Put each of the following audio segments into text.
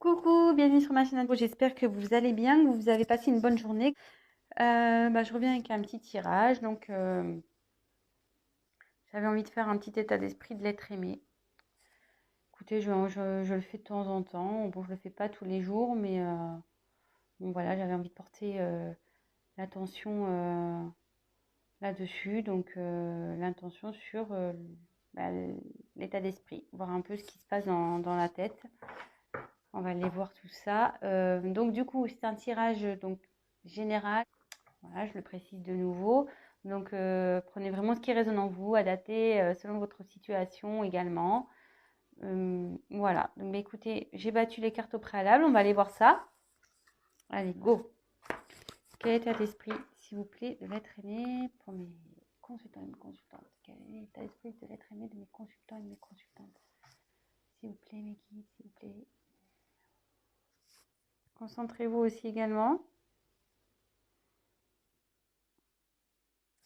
Coucou, bienvenue sur ma chaîne. J'espère que vous allez bien, que vous avez passé une bonne journée. Je reviens avec un petit tirage. J'avais envie de faire un petit état d'esprit de l'être aimé. Écoutez, je le fais de temps en temps. Bon, je le fais pas tous les jours, mais bon, voilà, j'avais envie de porter l'attention là-dessus. L'intention sur bah, l'état d'esprit, voir un peu ce qui se passe dans la tête. On va aller voir tout ça. Du coup, c'est un tirage général. Voilà, je le précise de nouveau. Prenez vraiment ce qui résonne en vous, adaptez selon votre situation également. Voilà. Écoutez, j'ai battu les cartes au préalable. On va aller voir ça. Allez, go. Quel état d'esprit, s'il vous plaît, de l'être aimé pour mes consultants et mes consultantes? Quel est l'état d'esprit de l'être aimé de mes consultants et de mes consultantes? S'il vous plaît, mes guides, s'il vous plaît. Concentrez-vous aussi également.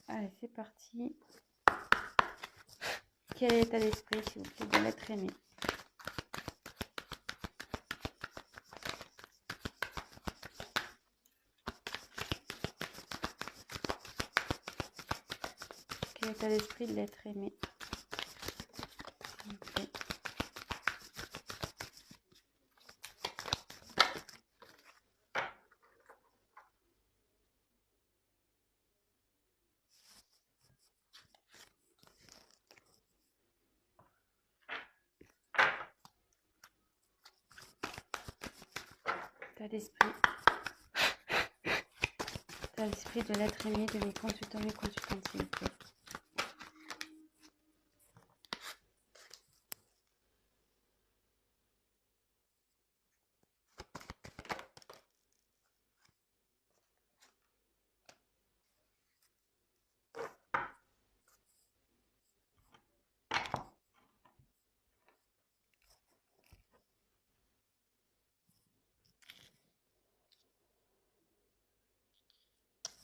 Allez, c'est parti. Quel est l'état d'esprit, s'il vous plaît, de l'être aimé? Quel est l'état d'esprit de l'être aimé, s'il vous plaît? État d'esprit. État d'esprit de l'être aimé de mes consultants, mes consultantes, s'il vous plaît.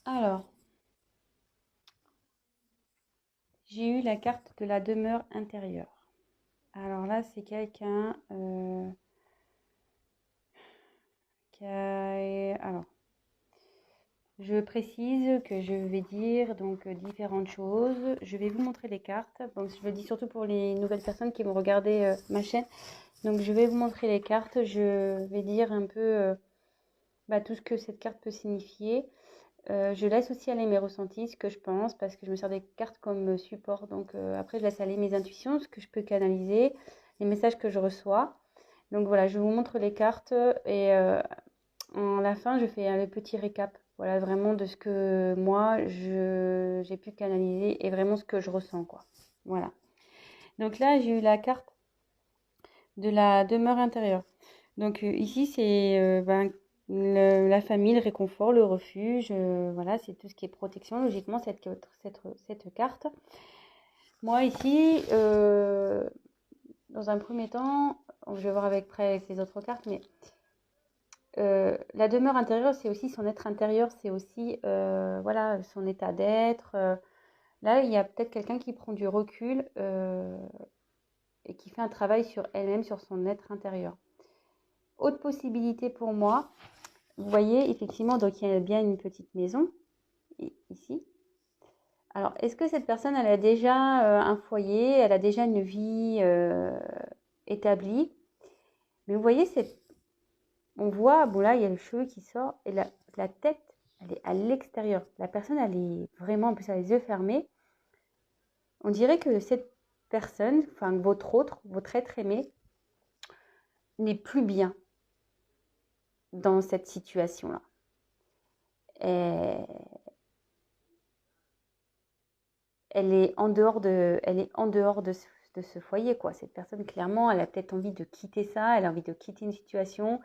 Alors, j'ai eu la carte de la demeure intérieure. Alors là, c'est quelqu'un qui a... Alors, je précise que je vais dire différentes choses. Je vais vous montrer les cartes. Donc, je le dis surtout pour les nouvelles personnes qui vont regarder ma chaîne. Donc, je vais vous montrer les cartes. Je vais dire un peu tout ce que cette carte peut signifier. Je laisse aussi aller mes ressentis, ce que je pense, parce que je me sers des cartes comme support. Après, je laisse aller mes intuitions, ce que je peux canaliser, les messages que je reçois. Donc voilà, je vous montre les cartes et en la fin, je fais le petit récap. Voilà, vraiment de ce que moi, j'ai pu canaliser et vraiment ce que je ressens, quoi. Voilà. Donc là, j'ai eu la carte de la demeure intérieure. Ici, c'est la famille, le réconfort, le refuge. Voilà, c'est tout ce qui est protection, logiquement, cette carte. Moi, ici, dans un premier temps, je vais voir avec les autres cartes, mais la demeure intérieure, c'est aussi son être intérieur, c'est aussi voilà, son état d'être. Là, il y a peut-être quelqu'un qui prend du recul et qui fait un travail sur elle-même, sur son être intérieur. Autre possibilité pour moi, vous voyez, effectivement, donc il y a bien une petite maison ici. Alors, est-ce que cette personne, elle a déjà un foyer, elle a déjà une vie établie? Mais vous voyez, on voit, bon là, il y a le cheveu qui sort et la tête, elle est à l'extérieur. La personne, elle est vraiment, en plus, elle a les yeux fermés. On dirait que cette personne, enfin, votre être aimé, n'est plus bien dans cette situation-là. Et elle est en dehors de ce foyer, quoi. Cette personne, clairement, elle a peut-être envie de quitter ça, elle a envie de quitter une situation,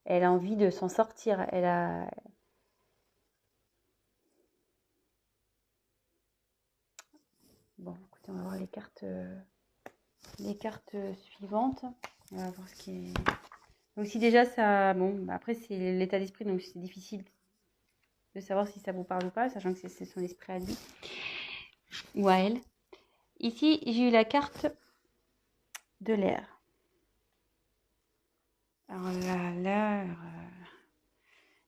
elle a envie de s'en sortir. Bon, écoutez, on va voir les cartes suivantes. On va voir ce qui est... Donc si déjà ça... Bon, après, c'est l'état d'esprit, donc c'est difficile de savoir si ça vous parle ou pas, sachant que c'est son esprit à lui ou à elle. Ici, j'ai eu la carte de l'air. Alors là,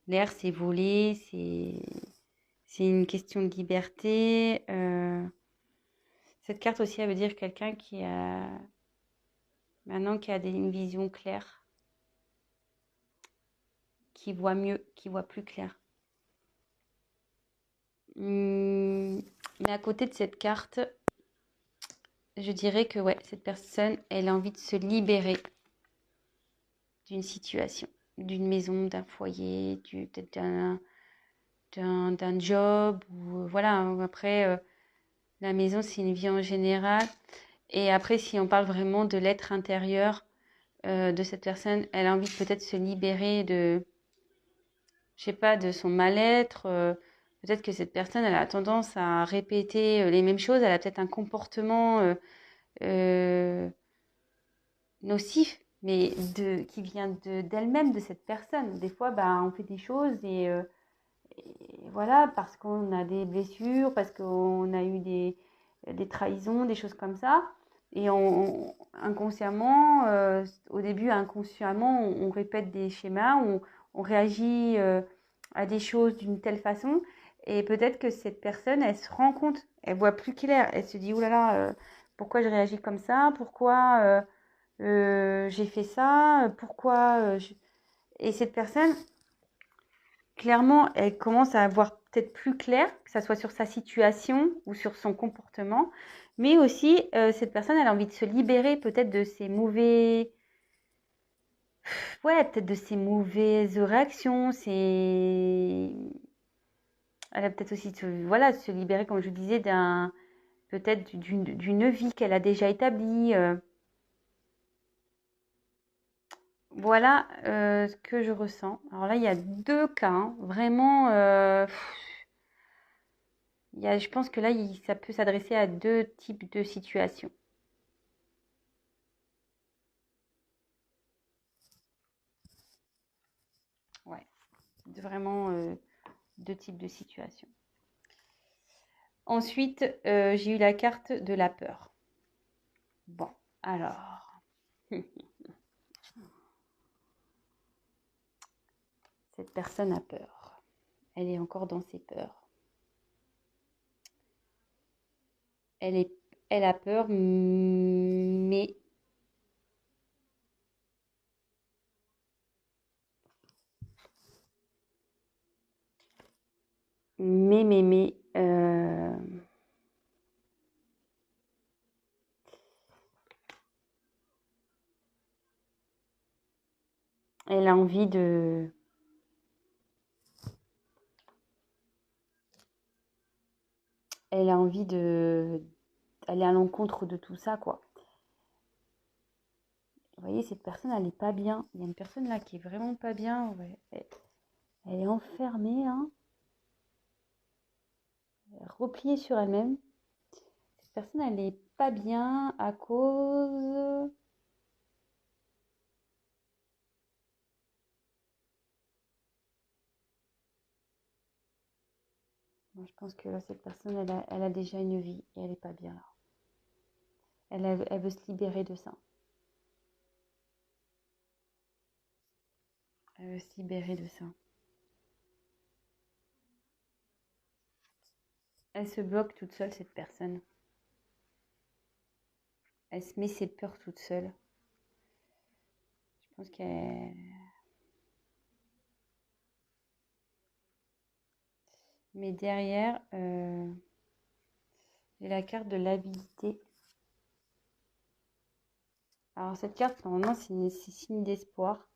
l'air, c'est voler, c'est une question de liberté. Cette carte aussi, elle veut dire quelqu'un qui a maintenant une vision claire, qui voit mieux, qui voit plus clair. Mais à côté de cette carte, je dirais que ouais, cette personne, elle a envie de se libérer d'une situation, d'une maison, d'un foyer, peut-être d'un job. Ou, voilà, après, la maison, c'est une vie en général. Et après, si on parle vraiment de l'être intérieur de cette personne, elle a envie de peut-être se libérer de, je sais pas, de son mal-être. Peut-être que cette personne, elle a tendance à répéter les mêmes choses. Elle a peut-être un comportement euh, nocif, mais qui vient d'elle-même, de cette personne. Des fois, bah, on fait des choses et voilà, parce qu'on a des blessures, parce qu'on a eu des trahisons, des choses comme ça. Et inconsciemment, au début, inconsciemment, on répète des schémas, on réagit à des choses d'une telle façon. Et peut-être que cette personne, elle se rend compte, elle voit plus clair. Elle se dit, oh là là, pourquoi je réagis comme ça? Pourquoi j'ai fait ça? Pourquoi Et cette personne, clairement, elle commence à voir peut-être plus clair, que ça soit sur sa situation ou sur son comportement. Mais aussi, cette personne, elle a envie de se libérer peut-être de ses mauvais... Ouais, peut-être de ses mauvaises réactions. Elle a peut-être aussi voilà, de se libérer, comme je disais, peut-être d'une vie qu'elle a déjà établie. Voilà ce que je ressens. Alors là, il y a deux cas, hein, vraiment. Je pense que là, ça peut s'adresser à deux types de situations. Ouais, vraiment deux types de situations. Ensuite, j'ai eu la carte de la peur. Bon, alors, cette personne a peur. Elle est encore dans ses peurs. Elle est, elle a peur, mais, elle a envie de, elle a envie de, aller à l'encontre de tout ça, quoi. Vous voyez, cette personne, elle n'est pas bien. Il y a une personne là qui est vraiment pas bien. Ouais. Elle est enfermée, hein, repliée sur elle-même. Cette personne, elle n'est pas bien à cause... Moi, je pense que là, cette personne, elle a déjà une vie et elle n'est pas bien là. Elle veut se libérer de ça. Elle veut se libérer de ça. Elle se bloque toute seule, cette personne. Elle se met ses peurs toute seule. Je pense qu'elle... Mais derrière, j'ai la carte de l'habilité. Alors cette carte, normalement, c'est signe d'espoir.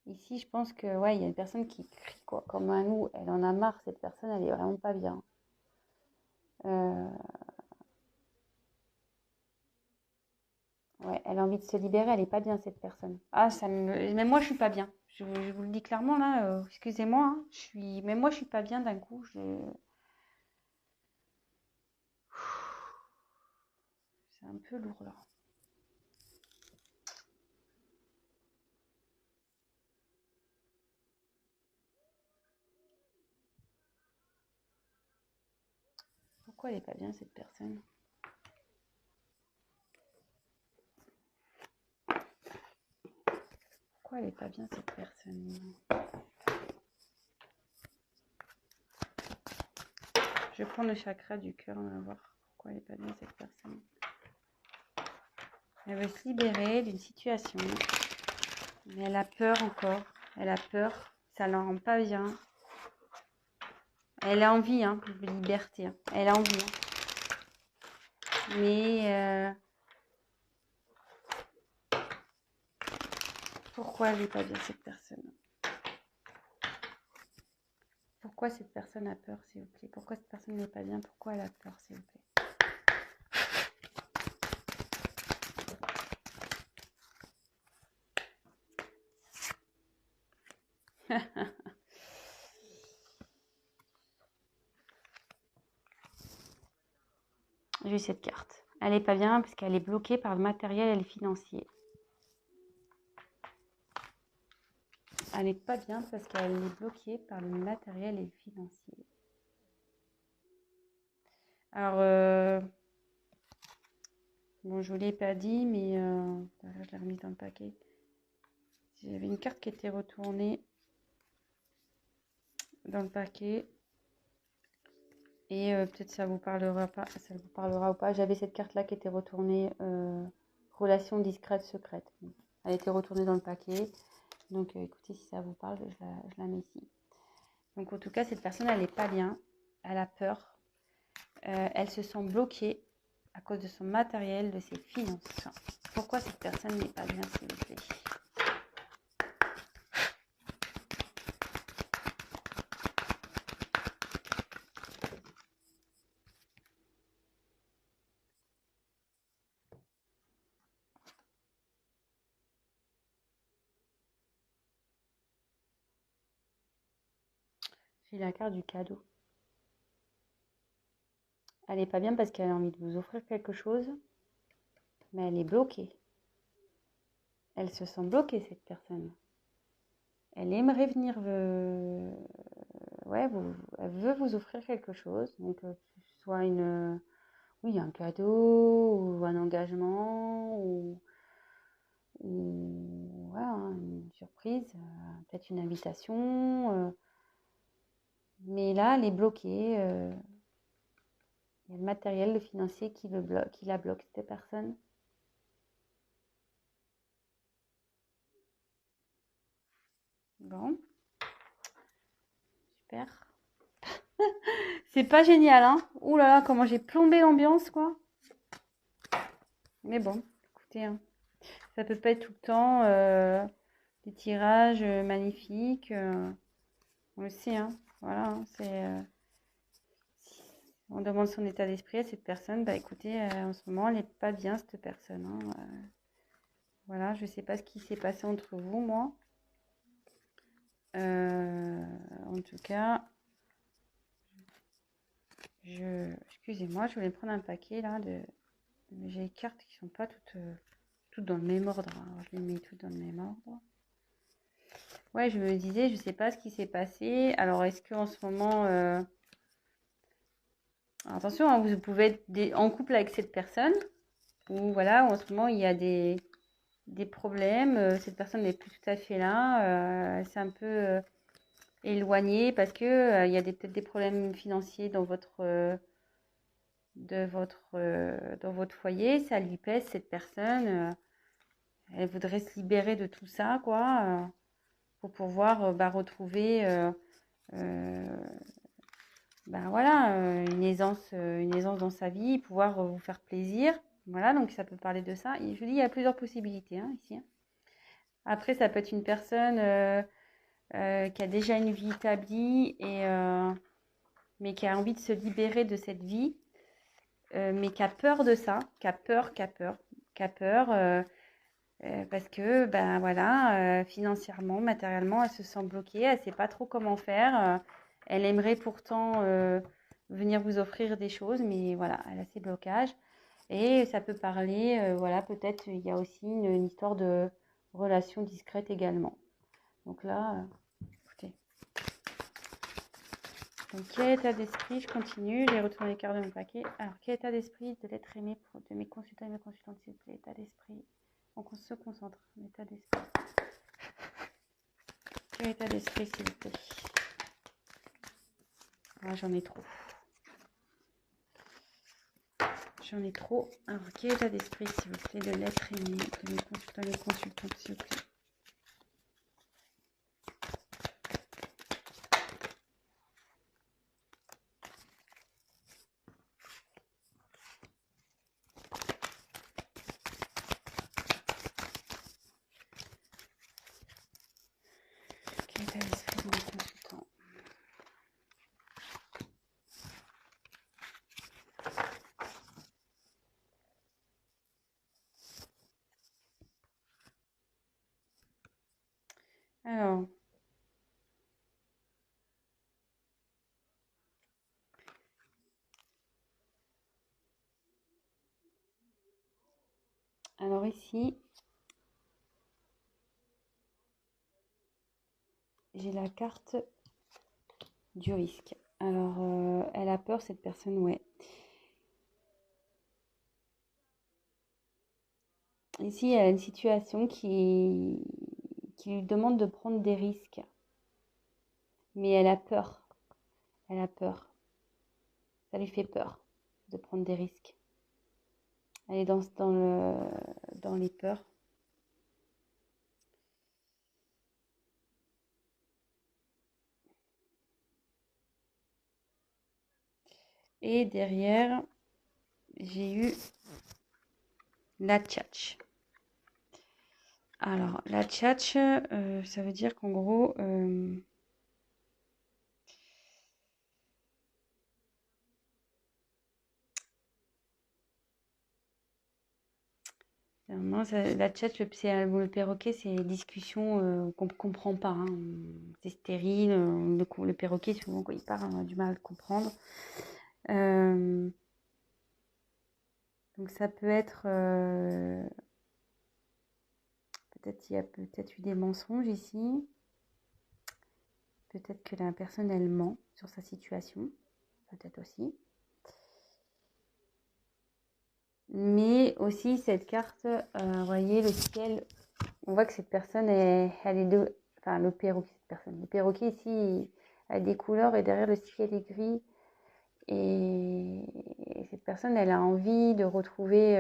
Ici, je pense que ouais, il y a une personne qui crie quoi, comme un loup. Elle en a marre, cette personne, elle est vraiment pas bien. Euh, ouais, elle a envie de se libérer, elle est pas bien cette personne. Ah, même moi, je suis pas bien. Je vous le dis clairement là. Excusez-moi, hein, même moi, je suis pas bien d'un coup. C'est un peu lourd là. Pourquoi elle est pas bien cette personne? Pourquoi elle n'est pas bien cette personne? Je prends le chakra du cœur, on va voir pourquoi elle n'est pas bien cette personne. Elle veut se libérer d'une situation, mais elle a peur encore. Elle a peur, ça ne la rend pas bien. Elle a envie de liberté, elle a envie. Mais pourquoi elle n'est pas bien cette personne? Pourquoi cette personne a peur, s'il vous plaît? Pourquoi cette personne n'est pas bien? Pourquoi elle a peur, s'il vous plaît? J'ai cette carte. Elle n'est pas bien parce qu'elle est bloquée par le matériel et le financier. Elle n'est pas bien parce qu'elle est bloquée par le matériel et le financier. Alors, bon, je ne vous l'ai pas dit, mais je l'ai remise dans le paquet. J'avais une carte qui était retournée dans le paquet. Et peut-être ça vous parlera pas, ça vous parlera ou pas. J'avais cette carte-là qui était retournée, relation discrète, secrète. Elle était retournée dans le paquet. Donc écoutez, si ça vous parle, je la mets ici. Donc en tout cas, cette personne, elle n'est pas bien. Elle a peur. Elle se sent bloquée à cause de son matériel, de ses finances. Pourquoi cette personne n'est pas bien, s'il vous plaît? J'ai la carte du cadeau. Elle n'est pas bien parce qu'elle a envie de vous offrir quelque chose, mais elle est bloquée. Elle se sent bloquée, cette personne. Elle aimerait venir, ouais, elle veut vous offrir quelque chose, donc que ce soit oui, un cadeau ou un engagement ou ouais, une surprise, peut-être une invitation. Mais là, elle est bloquée. Il y a le matériel, le financier qui la bloque, cette personne. Bon, super. C'est pas génial, hein? Ouh là là, comment j'ai plombé l'ambiance, quoi. Mais bon, écoutez, ça peut pas être tout le temps des tirages magnifiques. On le sait, hein. Voilà, c'est... si on demande son état d'esprit à cette personne, bah écoutez, en ce moment, elle n'est pas bien, cette personne, hein. Voilà, je sais pas ce qui s'est passé entre vous, moi. En tout cas... Excusez-moi, je voulais prendre un paquet là j'ai les cartes qui sont pas toutes dans le même ordre. Alors, je les mets toutes dans le même ordre. Ouais, je me disais, je sais pas ce qui s'est passé. Alors, est-ce qu'en ce moment... Alors, attention, hein, vous pouvez être en couple avec cette personne. Ou voilà, en ce moment, il y a des problèmes. Cette personne n'est plus tout à fait là. Elle s'est un peu éloignée parce que il y a peut-être des problèmes financiers dans votre... dans votre foyer, ça lui pèse, cette personne, elle voudrait se libérer de tout ça, quoi, pour pouvoir retrouver voilà, une aisance dans sa vie, pouvoir vous faire plaisir. Voilà, donc ça peut parler de ça. Et je vous dis, il y a plusieurs possibilités ici. Après, ça peut être une personne qui a déjà une vie établie, mais qui a envie de se libérer de cette vie. Mais qui a peur de ça, qui a peur, parce que, ben voilà, financièrement, matériellement, elle se sent bloquée, elle ne sait pas trop comment faire. Elle aimerait pourtant venir vous offrir des choses, mais voilà, elle a ses blocages. Et ça peut parler, voilà, peut-être il y a aussi une histoire de relation discrète également. Donc là, écoutez. Donc, quel état d'esprit? Je continue, j'ai retourné les cartes de mon paquet. Alors, quel état d'esprit de l'être aimé de mes consultants et mes consultantes, s'il vous plaît? État d'esprit. On se concentre, l'état d'esprit. Quel état d'esprit, s'il vous plaît? Ah, j'en ai trop. J'en ai trop. Alors, quel état d'esprit, s'il vous plaît, de l'être aimé, de mes consultants et consultantes, s'il vous plaît? Quel état d'esprit de mes consultants? Alors ici, j'ai la carte du risque. Alors, elle a peur, cette personne, ouais. Ici, il y a une situation qui lui demande de prendre des risques. Mais elle a peur. Elle a peur. Ça lui fait peur de prendre des risques. Elle est dans les peurs. Et derrière, j'ai eu la tchatch. Alors, la tchatch, ça veut dire qu'en gros, non, la tchatch, le perroquet, c'est des discussions qu'on ne comprend pas, hein. C'est stérile. Le perroquet, souvent, quand il parle, on a du mal à le comprendre. Donc, ça peut être... peut-être il y a peut-être eu des mensonges ici. Peut-être que la personne, elle ment sur sa situation. Peut-être aussi. Mais aussi, cette carte, vous voyez, le ciel, on voit que cette personne, elle est de... Enfin, le perroquet, cette personne. Le perroquet, ici, a des couleurs et derrière le ciel est gris. Et cette personne, elle a envie de retrouver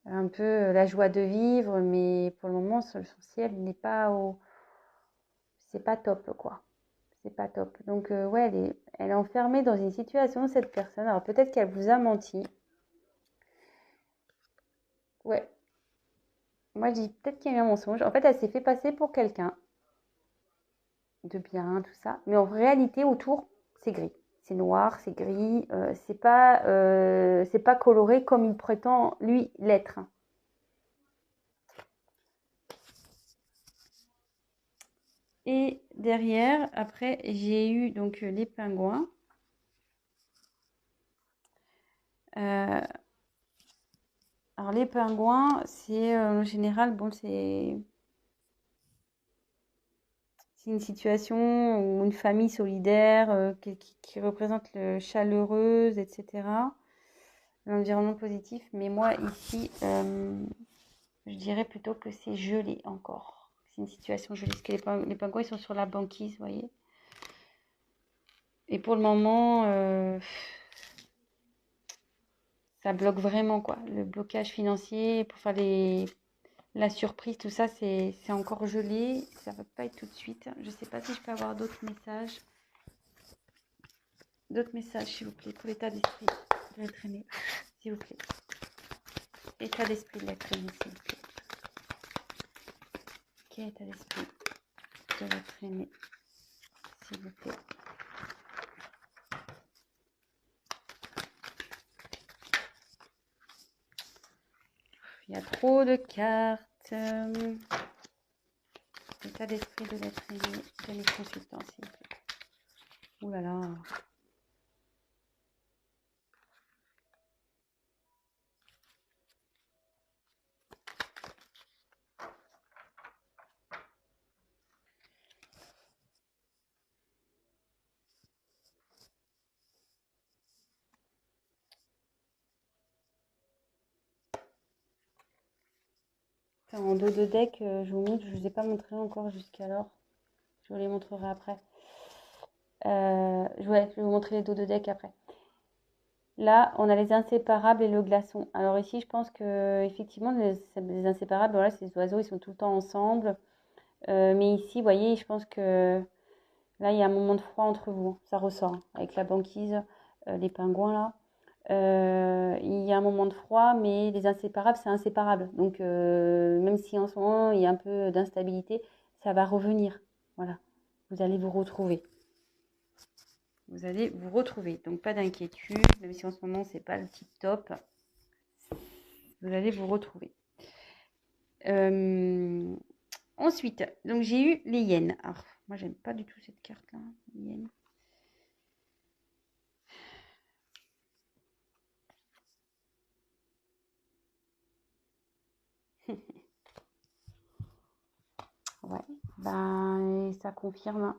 un peu la joie de vivre, mais pour le moment, son ciel n'est pas au... C'est pas top, quoi. C'est pas top. Donc, ouais, elle est enfermée dans une situation, cette personne. Alors, peut-être qu'elle vous a menti. Ouais. Moi, je dis peut-être qu'il y a eu un mensonge. En fait, elle s'est fait passer pour quelqu'un de bien, tout ça. Mais en réalité, autour, c'est gris. C'est noir, c'est gris. C'est pas coloré comme il prétend, lui, l'être. Et derrière, après, j'ai eu donc les pingouins. Euh, alors, les pingouins, c'est en général, bon, c'est une situation ou une famille solidaire qui représente le chaleureuse, etc. L'environnement positif. Mais moi, ici, je dirais plutôt que c'est gelé encore. C'est une situation gelée. Parce que les pingouins, ils sont sur la banquise, vous voyez. Et pour le moment, ça bloque vraiment, quoi. Le blocage financier pour faire la surprise, tout ça, c'est encore gelé. Ça va pas être tout de suite. Je sais pas si je peux avoir d'autres messages. D'autres messages, s'il vous plaît, pour l'état d'esprit de l'être aimé, s'il vous plaît. État d'esprit de l'être aimé, s'il vous plaît. Quel état d'esprit de l'être aimé, s'il vous plaît. Il y a trop de cartes. L'état d'esprit de l'être aimé de mes consultants, s'il vous plaît. Ouh là là. En dos de deck, je vous montre, je ne vous ai pas montré encore jusqu'alors. Je vous les montrerai après. Je vais vous montrer les dos de deck après. Là, on a les inséparables et le glaçon. Alors ici, je pense que effectivement, les inséparables, voilà, ces oiseaux, ils sont tout le temps ensemble. Mais ici, vous voyez, je pense que là, il y a un moment de froid entre vous. Ça ressort hein, avec la banquise, les pingouins là. Il y a un moment de froid, mais les inséparables, c'est inséparable. Donc, même si en ce moment, il y a un peu d'instabilité, ça va revenir. Voilà, vous allez vous retrouver. Vous allez vous retrouver. Donc, pas d'inquiétude, même si en ce moment, c'est pas le tip top. Vous allez vous retrouver. Ensuite, donc j'ai eu les hyènes. Alors, moi, j'aime pas du tout cette carte-là, les hyènes. Ouais, ben, ça confirme.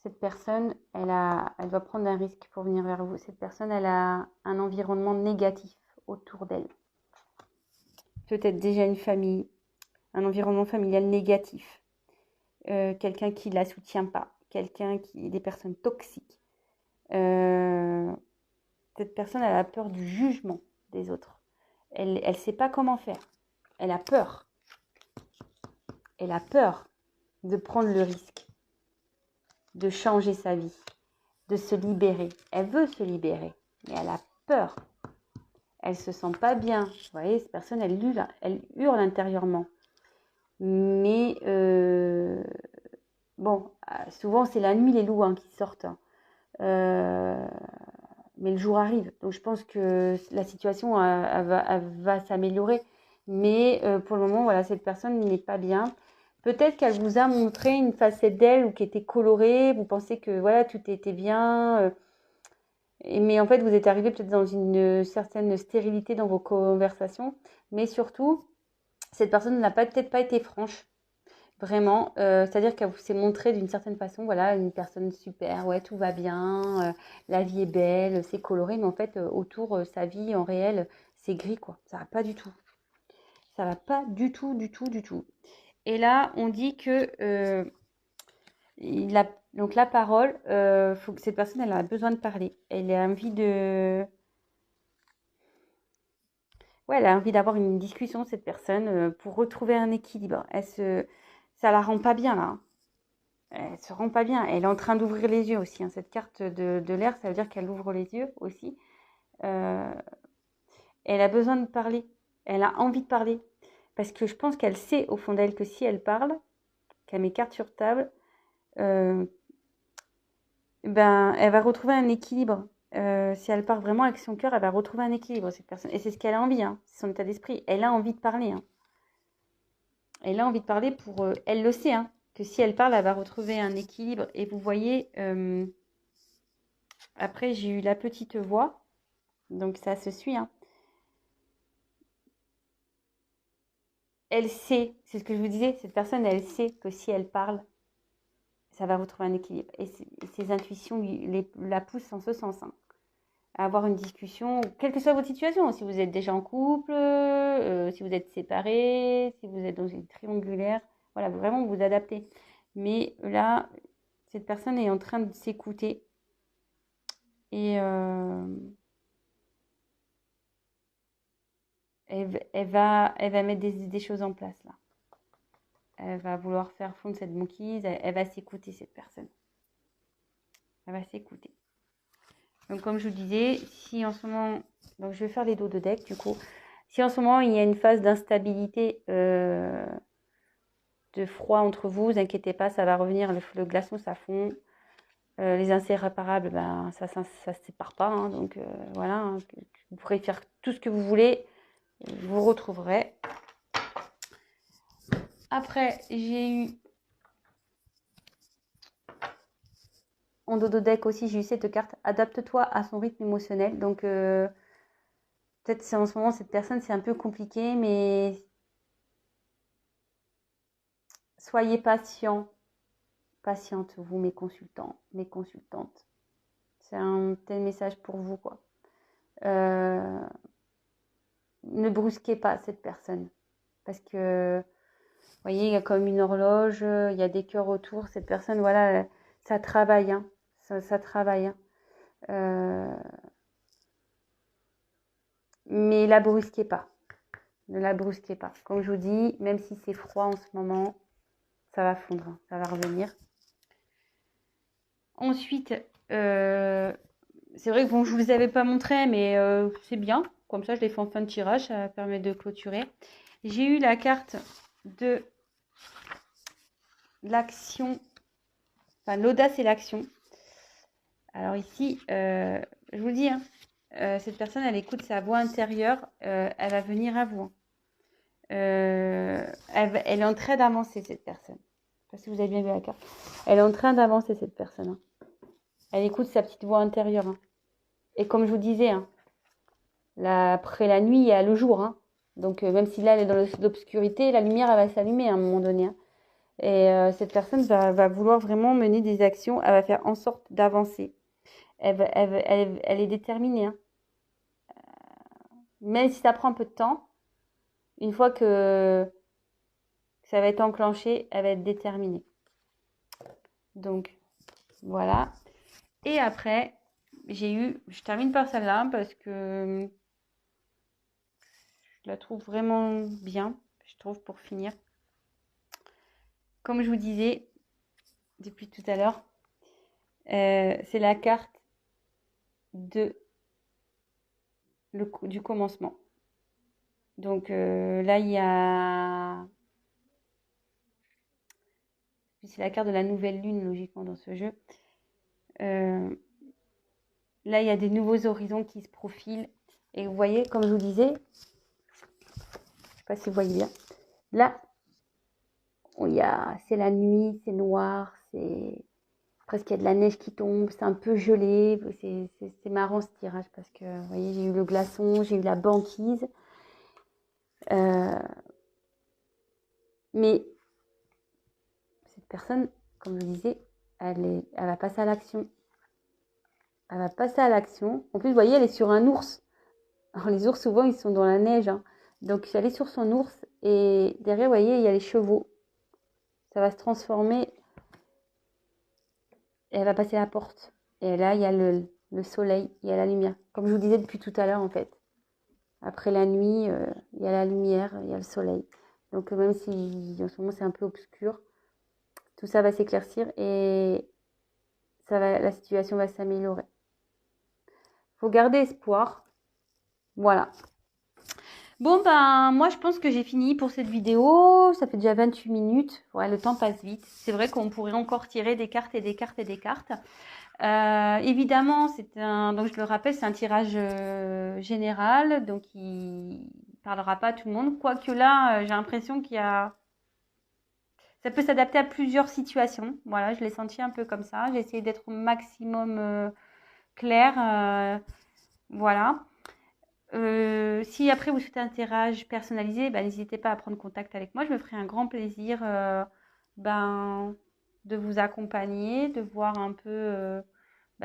Cette personne, elle va prendre un risque pour venir vers vous. Cette personne, elle a un environnement négatif autour d'elle. Peut-être déjà une famille, un environnement familial négatif. Quelqu'un qui ne la soutient pas. Des personnes toxiques. Cette personne, elle a peur du jugement des autres. Elle ne sait pas comment faire. Elle a peur. Elle a peur de prendre le risque, de changer sa vie, de se libérer. Elle veut se libérer, mais elle a peur. Elle se sent pas bien. Vous voyez, cette personne, elle hurle intérieurement. Mais bon, souvent c'est la nuit les loups hein, qui sortent. Mais le jour arrive. Donc je pense que la situation elle va s'améliorer. Mais pour le moment, voilà, cette personne n'est pas bien. Peut-être qu'elle vous a montré une facette d'elle ou qui était colorée. Vous pensez que voilà, tout était bien. Mais en fait, vous êtes arrivé peut-être dans une certaine stérilité dans vos conversations. Mais surtout, cette personne n'a peut-être pas été franche. Vraiment, c'est-à-dire qu'elle s'est montrée d'une certaine façon, voilà, une personne super, ouais, tout va bien, la vie est belle, c'est coloré, mais en fait, autour, sa vie en réel, c'est gris, quoi. Ça va pas du tout. Ça va pas du tout, du tout, du tout. Et là, on dit que donc la parole, faut que cette personne, elle a besoin de parler. Elle a envie de, ouais, elle a envie d'avoir une discussion, cette personne, pour retrouver un équilibre. Ça la rend pas bien là, hein. Elle se rend pas bien. Elle est en train d'ouvrir les yeux aussi, hein. Cette carte de l'air, ça veut dire qu'elle ouvre les yeux aussi. Euh, Elle a besoin de parler. Elle a envie de parler. Parce que je pense qu'elle sait au fond d'elle que si elle parle, qu'elle met carte sur table, euh, ben, elle va retrouver un équilibre. Si elle part vraiment avec son cœur, elle va retrouver un équilibre, cette personne. Et c'est ce qu'elle a envie, hein. C'est son état d'esprit. Elle a envie de parler, hein. Elle a envie de parler pour... elle le sait, hein, que si elle parle, elle va retrouver un équilibre. Et vous voyez... après, j'ai eu la petite voix, donc ça se suit, hein. Elle sait, c'est ce que je vous disais, cette personne, elle sait que si elle parle, ça va retrouver un équilibre. Et ses intuitions la poussent en ce sens, hein, à avoir une discussion, quelle que soit votre situation, si vous êtes déjà en couple, si vous êtes séparés, si vous êtes dans une triangulaire, voilà, vraiment vous adaptez. Mais là, cette personne est en train de s'écouter et elle va mettre des choses en place là. Elle va vouloir faire fondre cette banquise. Elle va s'écouter, cette personne. Elle va s'écouter. Donc, comme je vous disais, si en ce moment... Donc, je vais faire les dos de deck, du coup. Si en ce moment, il y a une phase d'instabilité, de froid entre vous, vous inquiétez pas, ça va revenir. Le glaçon, ça fond. Les inséparables, ben, ça se sépare pas. Hein, donc, voilà. Hein, vous pourrez faire tout ce que vous voulez. Vous retrouverez. Après, j'ai eu en dos de deck aussi, j'ai eu cette carte. Adapte-toi à son rythme émotionnel. Donc, peut-être c'est en ce moment, cette personne, c'est un peu compliqué, mais soyez patient. Patiente, vous, mes consultants, mes consultantes. C'est un tel message pour vous, quoi. Ne brusquez pas cette personne. Parce que voyez, il y a comme une horloge, il y a des cœurs autour. Cette personne, voilà, ça travaille, hein, ça travaille, hein. Mais la brusquez pas. Ne la brusquez pas. Comme je vous dis, même si c'est froid en ce moment, ça va fondre, hein, ça va revenir. Ensuite, c'est vrai que bon, je vous avais pas montré, mais c'est bien. Comme ça, je l'ai fait en fin de tirage, ça permet de clôturer. J'ai eu la carte de l'action, enfin l'audace et l'action. Alors ici, je vous le dis, hein, cette personne, elle écoute sa voix intérieure, elle va venir à vous. Elle est en train d'avancer, cette personne. Je ne sais pas si vous avez bien vu la carte. Elle est en train d'avancer, cette personne, hein. Elle écoute sa petite voix intérieure, hein. Et comme je vous disais, hein, après la nuit, il y a le jour, hein. Donc même si là, elle est dans l'obscurité, la lumière, elle va s'allumer à un moment donné, hein. Et cette personne va vouloir vraiment mener des actions. Elle va faire en sorte d'avancer. Elle est déterminée, hein. Même si ça prend un peu de temps, une fois que ça va être enclenché, elle va être déterminée. Donc, voilà. Et après, je termine par celle-là parce que je la trouve vraiment bien, je trouve, pour finir. Comme je vous disais depuis tout à l'heure, c'est la carte du commencement. Donc là, il y a... C'est la carte de la nouvelle lune, logiquement, dans ce jeu. Là, il y a des nouveaux horizons qui se profilent. Et vous voyez, comme je vous disais, je ne sais pas si vous voyez bien, là, c'est la nuit, c'est noir, c'est presque il y a de la neige qui tombe, c'est un peu gelé. C'est marrant ce tirage parce que, vous voyez, j'ai eu le glaçon, j'ai eu la banquise. Mais cette personne, comme je disais, elle va passer à l'action. Elle va passer à l'action. En plus, vous voyez, elle est sur un ours. Alors, les ours, souvent, ils sont dans la neige, hein. Donc, elle est sur son ours. Et derrière, vous voyez, il y a les chevaux. Ça va se transformer. Et elle va passer la porte. Et là, il y a le soleil, il y a la lumière. Comme je vous disais depuis tout à l'heure, en fait. Après la nuit, il y a la lumière, il y a le soleil. Donc, même si en ce moment, c'est un peu obscur, tout ça va s'éclaircir et la situation va s'améliorer. Il faut garder espoir. Voilà. Bon, ben, moi, je pense que j'ai fini pour cette vidéo. Ça fait déjà 28 minutes. Ouais, le temps passe vite. C'est vrai qu'on pourrait encore tirer des cartes et des cartes et des cartes. Évidemment, donc je le rappelle, c'est un tirage général. Donc, il parlera pas à tout le monde. Quoique là, j'ai l'impression ça peut s'adapter à plusieurs situations. Voilà, je l'ai senti un peu comme ça. J'ai essayé d'être au maximum clair. Voilà. Si après vous souhaitez un tirage personnalisé, n'hésitez pas à prendre contact avec moi. Je me ferai un grand plaisir de vous accompagner, de voir un peu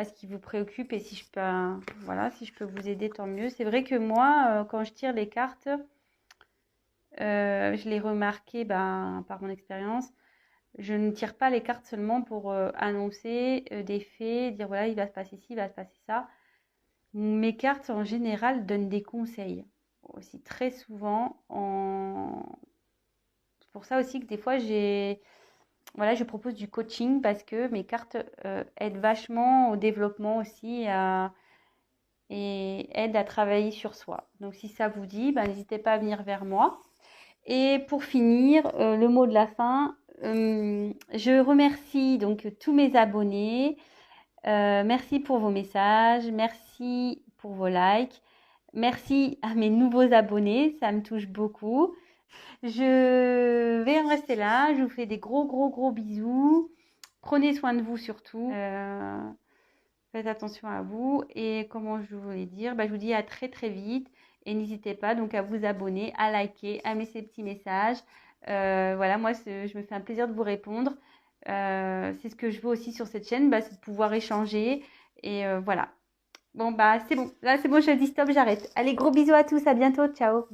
ce qui vous préoccupe et si je peux vous aider, tant mieux. C'est vrai que moi, quand je tire les cartes, je l'ai remarqué par mon expérience. Je ne tire pas les cartes seulement pour annoncer des faits, dire voilà, il va se passer ci, il va se passer ça. Mes cartes, en général, donnent des conseils. Aussi, très souvent. C'est pour ça aussi que des fois, je propose du coaching parce que mes cartes aident vachement au développement aussi et aident à travailler sur soi. Donc, si ça vous dit, n'hésitez pas à venir vers moi. Et pour finir, le mot de la fin, je remercie donc tous mes abonnés. Merci pour vos messages, merci pour vos likes, merci à mes nouveaux abonnés, ça me touche beaucoup. Je vais en rester là, je vous fais des gros gros gros bisous. Prenez soin de vous surtout. Faites attention à vous et comment je voulais dire, je vous dis à très très vite et n'hésitez pas donc à vous abonner, à liker, à mettre ces petits messages. Voilà, moi je me fais un plaisir de vous répondre. C'est ce que je veux aussi sur cette chaîne, c'est de pouvoir échanger et voilà. Bon c'est bon, là c'est bon, je dis stop, j'arrête. Allez, gros bisous à tous, à bientôt, ciao.